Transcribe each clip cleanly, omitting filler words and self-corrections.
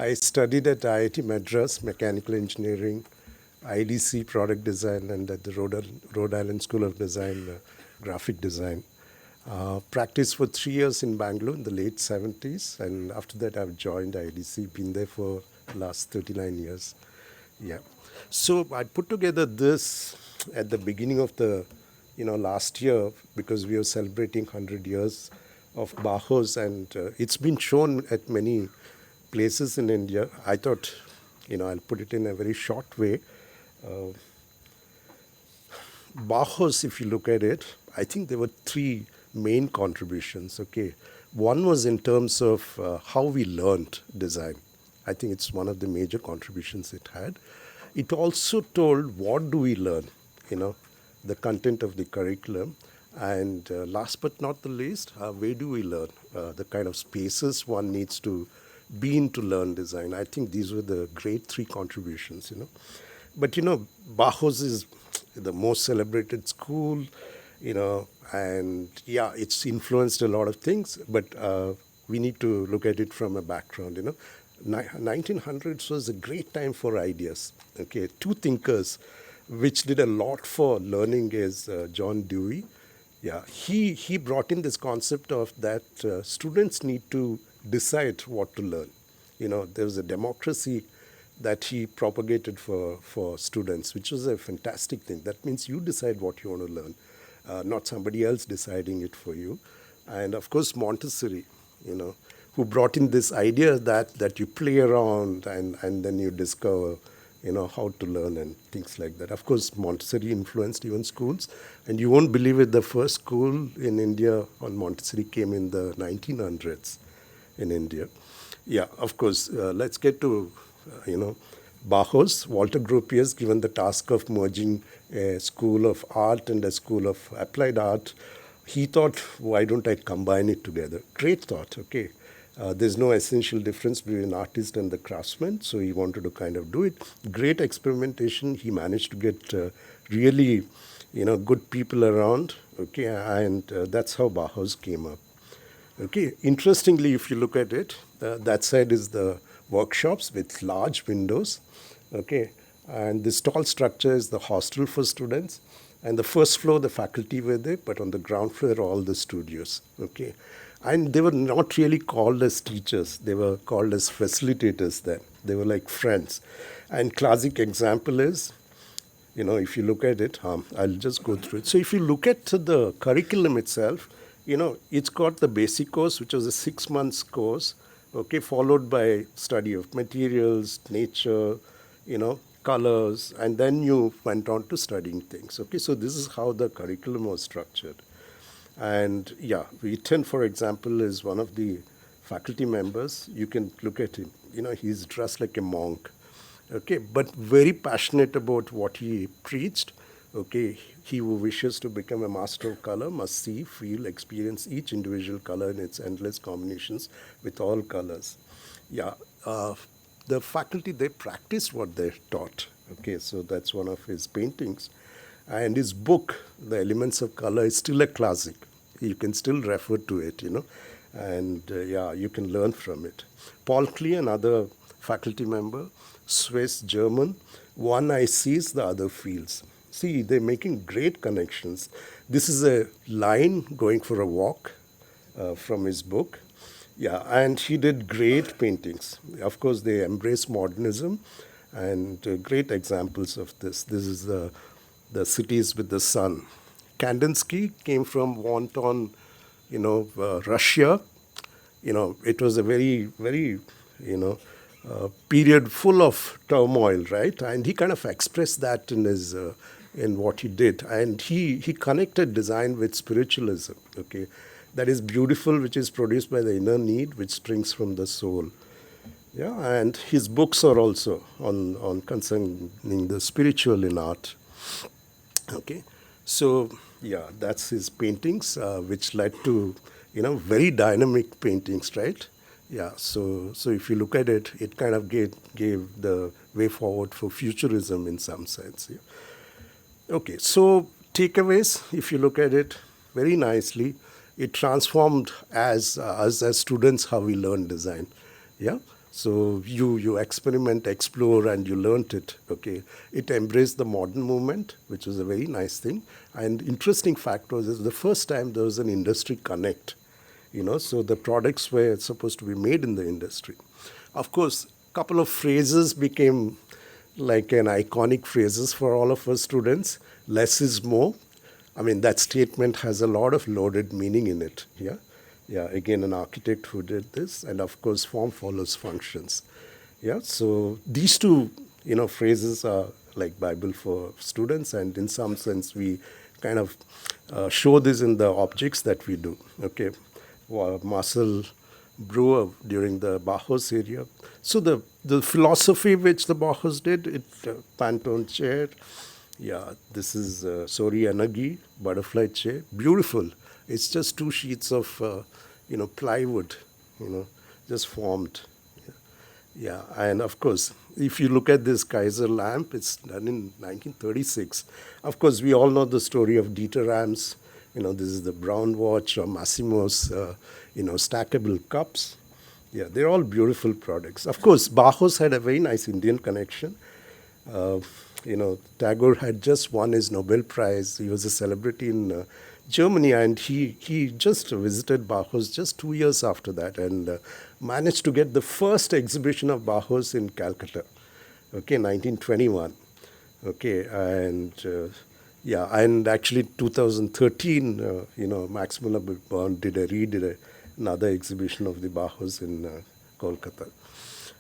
I studied at IIT Madras, Mechanical Engineering, IDC Product Design, and at the Rhode Island School of Design, Graphic Design. Practiced for 3 years in Bangalore in the late 70s, and after that I've joined IDC, been there for the last 39 years. Yeah. So I put together this at the beginning of the, last year because we are celebrating 100 years of Bauhaus, and it's been shown at many places in India. I thought, I'll put it in a very short way. Bauhaus, if you look at it, I think there were three main contributions. Okay, one was in terms of how we learned design. I think it's one of the major contributions it had. It also told what do we learn, the content of the curriculum, and last but not the least, where do we learn, the kind of spaces one needs to be in to learn design. I think these were the great three contributions. But Bauhaus is the most celebrated school, and yeah, it's influenced a lot of things, but we need to look at it from a background. 1900s was a great time for ideas. Okay, two thinkers which did a lot for learning is John Dewey. Yeah, he brought in this concept of that students need to decide what to learn. There was a democracy that he propagated for students, which was a fantastic thing. That means you decide what you want to learn, not somebody else deciding it for you. And of course, Montessori, who brought in this idea that you play around and then you discover, how to learn and things like that. Of course, Montessori influenced even schools. And you won't believe it, the first school in India on Montessori came in the 1900s in India. Yeah, of course, let's get to, Bauhaus. Walter Gropius, given the task of merging a school of art and a school of applied art, he thought, why don't I combine it together? Great thought, okay. There's no essential difference between an artist and the craftsman, so he wanted to kind of do it. Great experimentation. He managed to get really, good people around, okay, and that's how Bauhaus came up. Okay, interestingly, if you look at it, that side is the workshops with large windows, okay, and this tall structure is the hostel for students, and the first floor, the faculty were there, but on the ground floor, all the studios, okay. And they were not really called as teachers, they were called as facilitators then. They were like friends. And classic example is, if you look at it, I'll just go through it. So if you look at the curriculum itself, it's got the basic course, which was a 6 months course, okay, followed by study of materials, nature, colors, and then you went on to studying things. Okay, so this is how the curriculum was structured. And yeah, Wheaton, for example, is one of the faculty members. You can look at him. He's dressed like a monk, okay, but very passionate about what he preached. Okay, he who wishes to become a master of color must see, feel, experience each individual color in its endless combinations with all colors. Yeah, the faculty, they practiced what they taught. Okay, so that's one of his paintings. And his book, The Elements of Color, is still a classic. You can still refer to it, and yeah, you can learn from it. Paul Klee, another faculty member, Swiss, German. One eye sees, the other feels. See, they're making great connections. This is a line going for a walk from his book. Yeah, and he did great paintings. Of course, they embrace modernism, and great examples of this. This is the cities with the sun. Kandinsky came from wanton, Russia. It was a very, very, period full of turmoil, right? And he kind of expressed that in his, in what he did. And he connected design with spiritualism, okay? That is beautiful, which is produced by the inner need, which springs from the soul. Yeah, and his books are also on concerning the spiritual in art. Okay, so yeah, that's his paintings, which led to very dynamic paintings, right? Yeah, so if you look at it, it kind of gave the way forward for futurism in some sense. Yeah. Okay, so takeaways, if you look at it very nicely, it transformed as us as students how we learn design. Yeah, So you experiment, explore, and you learnt it. Okay, it embraced the modern movement, which was a very nice thing. And interesting fact was, this the first time there was an industry connect. So the products were supposed to be made in the industry. Of course, a couple of phrases became like an iconic phrases for all of us students. Less is more. I mean, that statement has a lot of loaded meaning in it. Yeah. Yeah. Again, an architect who did this. And of course, form follows functions. Yeah. So these two, phrases are like Bible for students. And in some sense, we kind of show this in the objects that we do. Okay. Marcel Brewer during the Bauhaus area. So the philosophy which the Bauhaus did, Pantone chair, yeah, this is Sori Anagi, butterfly chair, beautiful. It's just two sheets of, plywood, you know, just formed. Yeah, and of course, if you look at this Kaiser lamp, it's done in 1936. Of course, we all know the story of Dieter Rams. This is the Brown watch or Massimo's, stackable cups. Yeah, they're all beautiful products. Of course, Bauhaus had a very nice Indian connection. Uh, Tagore had just won his Nobel Prize. He was a celebrity in Germany, and he just visited Bauhaus just 2 years after that, and managed to get the first exhibition of Bauhaus in Calcutta. Okay, 1921. Okay, and yeah, and actually 2013, Max Muller-Born redid another exhibition of the Bauhaus in Kolkata.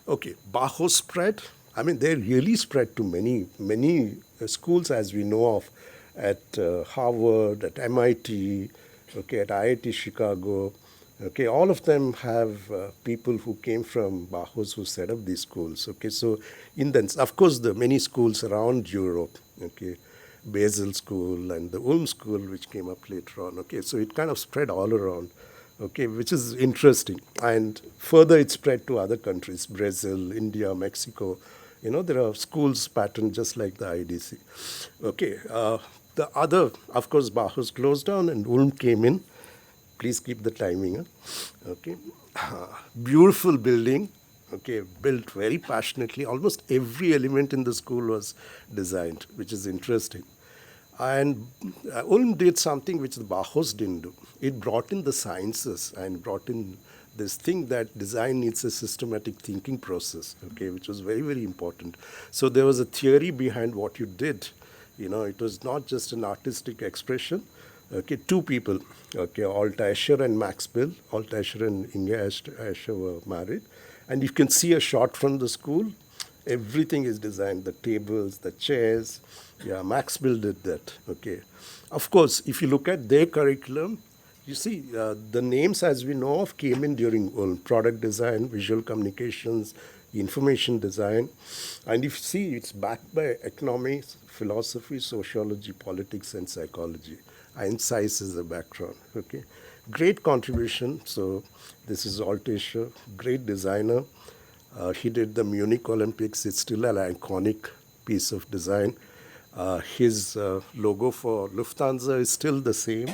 Okay, Bauhaus spread. I mean, they really spread to many schools, as we know of, at Harvard, at MIT, okay, at IIT Chicago. Okay, all of them have people who came from Bauhaus who set up these schools. Okay, so of course, the many schools around Europe. Okay, Basel School and the Ulm School, which came up later on. Okay, so it kind of spread all around. Okay, which is interesting. And further, it spread to other countries, Brazil, India, Mexico. There are schools patterned just like the IDC. Okay, the other, of course, Bauhaus closed down and Ulm came in. Please keep the timing. Huh? Okay, beautiful building. Okay, built very passionately. Almost every element in the school was designed, which is interesting. And Ulm did something which the Bauhaus didn't do. It brought in the sciences and brought in this thing that design needs a systematic thinking process, okay, which was very, very important. So there was a theory behind what you did. It was not just an artistic expression. Okay, two people, okay, Alt Escher and Max Bill. Alt Escher and Inge Escher were married. And you can see a shot from the school. Everything is designed, the tables, the chairs. Yeah, Max Bill did that, okay. Of course, if you look at their curriculum, you see the names as we know of came in during product design, visual communications, information design. And if you see, it's backed by economics, philosophy, sociology, politics, and psychology. And science is the background, okay. Great contribution. So this is Altair, great designer. He did the Munich Olympics. It's still an iconic piece of design. His logo for Lufthansa is still the same.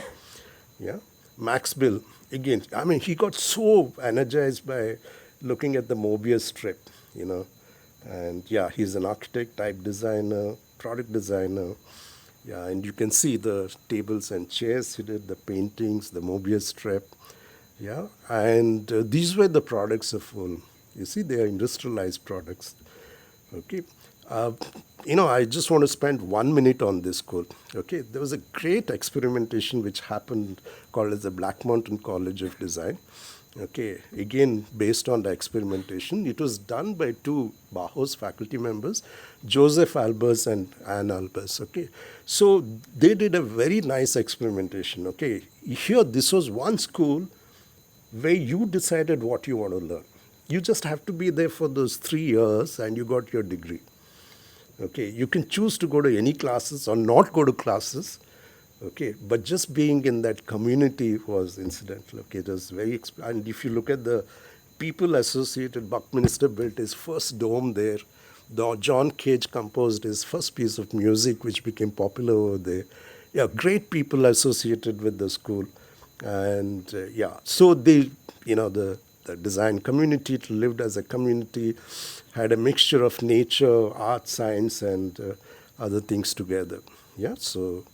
Yeah, Max Bill, again, I mean, he got so energized by looking at the Mobius strip. And yeah, he's an architect, type designer, product designer. Yeah, and you can see the tables and chairs he did, the paintings, the Mobius strip. Yeah, and these were the products of Ulm. You see, they are industrialized products. Okay. I just want to spend 1 minute on this quote. Okay, there was a great experimentation which happened called as the Black Mountain College of Design. Okay, again, based on the experimentation, it was done by two Bauhaus faculty members, Joseph Albers and Anne Albers. Okay, so they did a very nice experimentation. Okay, here, this was one school where you decided what you want to learn. You just have to be there for those 3 years and you got your degree. Okay, you can choose to go to any classes or not go to classes. Okay, but just being in that community was incidental. Okay, it was very, and if you look at the people associated, Buckminster built his first dome there. John Cage composed his first piece of music, which became popular over there. Yeah, great people associated with the school. And yeah, so they, the the design community. It lived as a community, had a mixture of nature, art, science, and other things together. Yeah, so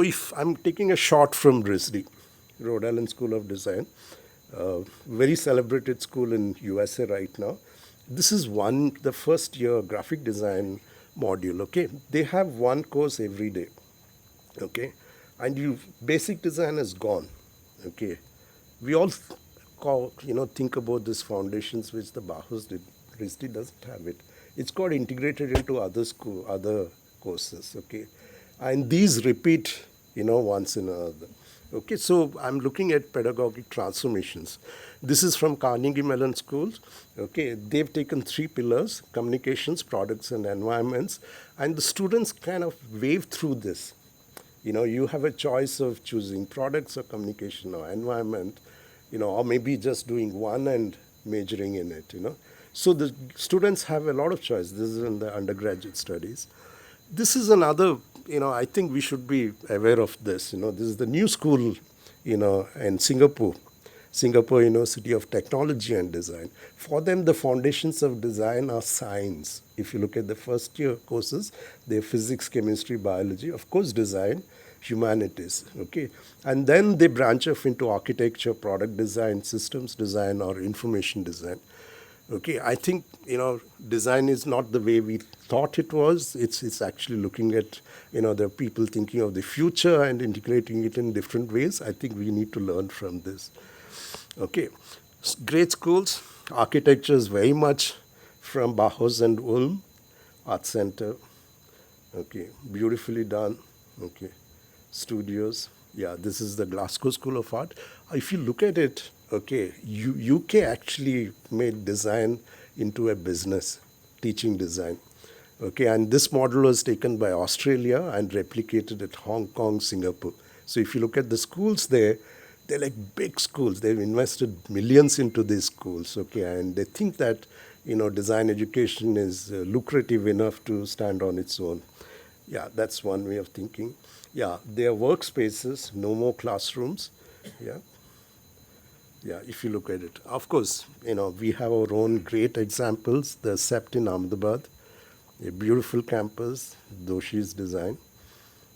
if I'm taking a shot from RISD, Rhode Island School of Design, very celebrated school in USA right now. This is the first year graphic design module. Okay, they have one course every day. Okay, and basic design is gone. Okay, we all think about these foundations which the Bauhaus did. RISD doesn't have it. It's got integrated into other courses. Okay, and these repeat once in another. Okay, so I'm looking at pedagogic transformations. This is from Carnegie Mellon Schools. Okay, they've taken three pillars: communications, products, and environments, and the students kind of wave through this. You have a choice of choosing products or communication or environment, or maybe just doing one and majoring in it. So the students have a lot of choice. This is in the undergraduate studies. This is another, I think we should be aware of this. This is the new school, in Singapore University of Technology and Design. For them, the foundations of design are science. If you look at the first year courses, they're physics, chemistry, biology, of course, design, humanities, okay? And then they branch off into architecture, product design, systems design, or information design. Okay, I think design is not the way we thought it was. It's actually looking at the people thinking of the future and integrating it in different ways. I think we need to learn from this. Okay, great schools. Architecture is very much from Bauhaus and Ulm Art Center. Okay, beautifully done. Okay, studios. Yeah, this is the Glasgow School of Art. If you look at it, okay, UK actually made design into a business, teaching design. Okay, and this model was taken by Australia and replicated at Hong Kong, Singapore. So if you look at the schools there, they're like big schools. They've invested millions into these schools, okay, and they think that design education is lucrative enough to stand on its own. Yeah, that's one way of thinking. Yeah, their workspaces, no more classrooms. Yeah. Yeah, if you look at it. Of course, we have our own great examples. The SEPT in Ahmedabad, a beautiful campus, Doshi's design.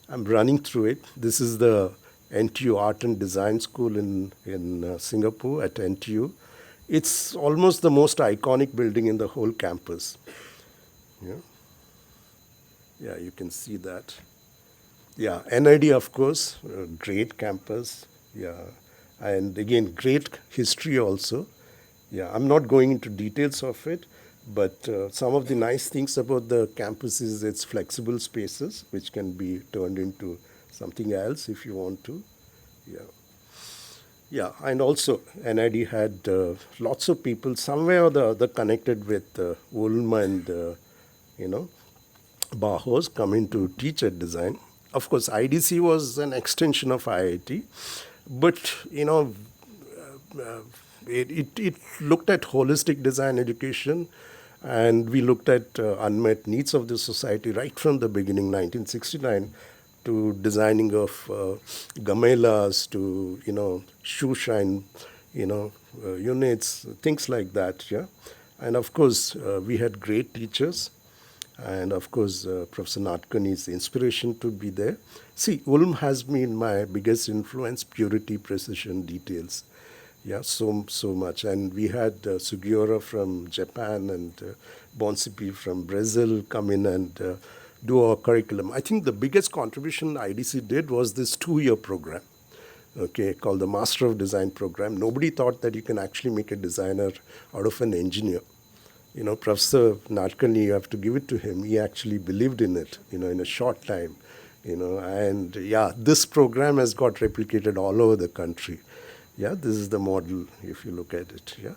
I'm running through it. This is the NTU Art and Design School in Singapore at NTU. It's almost the most iconic building in the whole campus. Yeah, yeah, you can see that. Yeah, NID, of course, great campus. Yeah, and again, great history also. Yeah, I'm not going into details of it, but some of the nice things about the campus is its flexible spaces, which can be turned into something else if you want to. Yeah. Yeah, and also NID had lots of people somewhere or the other connected with Ulm and, Bauhaus coming to teach at design. Of course, IDC was an extension of IIT, but, it looked at holistic design education, and we looked at unmet needs of the society right from the beginning, 1969, to designing of gamelas, to shoe shine, units, things like that. Yeah, and of course we had great teachers, and of course Professor Natkani's inspiration to be there. See, Ulm has been my biggest influence: purity, precision, details. Yeah, so much. And we had Sugiura from Japan and Bonsipi from Brazil come in and do our curriculum. I think the biggest contribution IDC did was this 2-year program, okay, called the Master of Design program. Nobody thought that you can actually make a designer out of an engineer. Professor Natkani, you have to give it to him. He actually believed in it, in a short time, and yeah, this program has got replicated all over the country. Yeah, this is the model if you look at it. Yeah,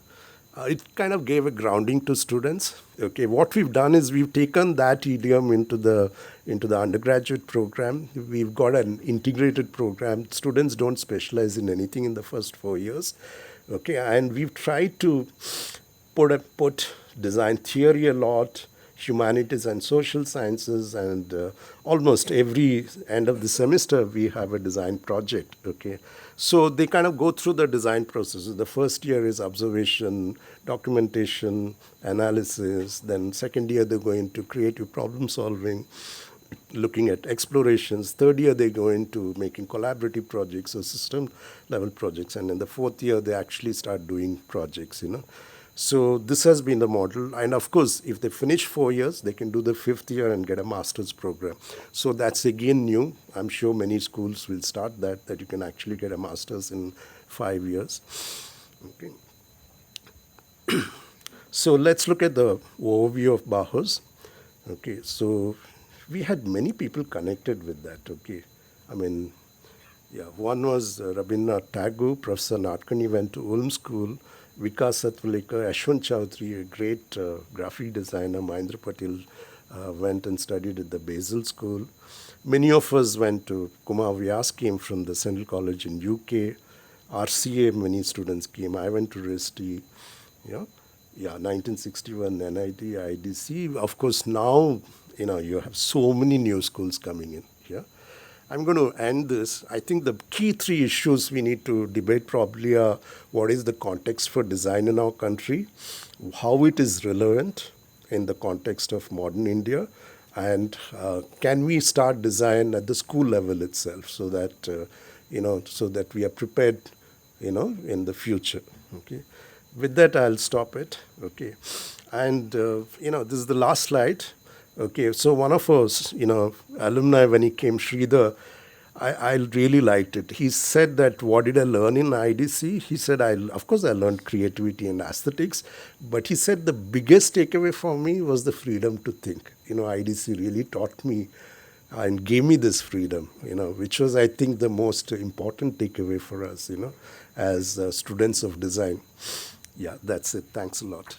it kind of gave a grounding to students. Okay, what we've done is we've taken that idiom into the undergraduate program. We've got an integrated program. Students don't specialize in anything in the first 4 years. Okay, and we've tried to put design theory a lot, humanities and social sciences, and almost every end of the semester we have a design project. Okay, so they kind of go through the design process. The first year is observation, documentation, analysis. Then second year they go into creative problem solving, looking at explorations. Third year they go into making collaborative projects or system level projects, and in the fourth year they actually start doing projects. So this has been the model, and of course if they finish 4 years they can do the fifth year and get a master's program. So that's again new. I'm sure many schools will start that you can actually get a master's in 5 years. Okay. So let's look at the overview of Bauhaus. Okay, so we had many people connected with that. Okay, I mean, yeah, one was Rabindranath Tagore, Professor Nadkarni went to Ulm School, Vikas Satwalekar, Ashwant Chowdhury, a great graphic designer, Mahendra Patel, went and studied at the Basel School. Many of us went to, Kumar Vyas came from the Central College in UK, RCA, many students came. I went to RISD, yeah. Yeah, 1961, NIT, IDC. Of course, now, you have so many new schools coming in here. I'm going to end this. I think the key three issues we need to debate probably are what is the context for design in our country, how it is relevant in the context of modern India, and can we start design at the school level itself so that, so that we are prepared, in the future. Okay. With that, I'll stop it. Okay. And, this is the last slide. Okay. So one of us, alumni, when he came, Sridhar, I really liked it. He said that, what did I learn in IDC? He said, of course, I learned creativity and aesthetics. But he said the biggest takeaway for me was the freedom to think. IDC really taught me and gave me this freedom, which was, I think, the most important takeaway for us, as students of design. Yeah, that's it. Thanks a lot.